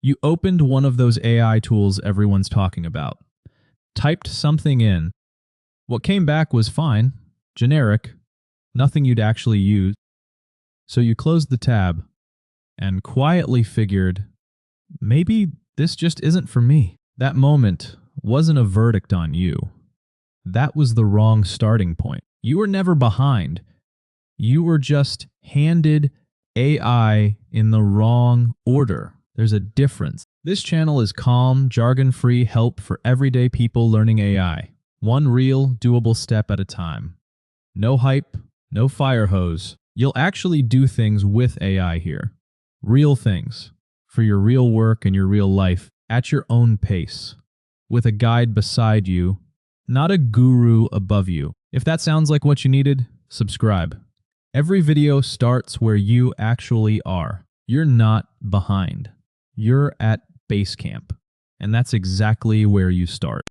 You opened one of those AI tools everyone's talking about, typed something in. What came back was fine, generic, nothing you'd actually use. So you closed the tab and quietly figured, maybe this just isn't for me. That moment wasn't a verdict on you. That was the wrong starting point. You were never behind. You were just handed AI in the wrong order. There's a difference. This channel is calm, jargon-free help for everyday people learning AI. One real, doable step at a time. No hype, no fire hose. You'll actually do things with AI here. Real things. For your real work and your real life. At your own pace. With a guide beside you, not a guru above you. If that sounds like what you needed, subscribe. Every video starts where you actually are. You're not behind. You're at base camp. And that's exactly where you start.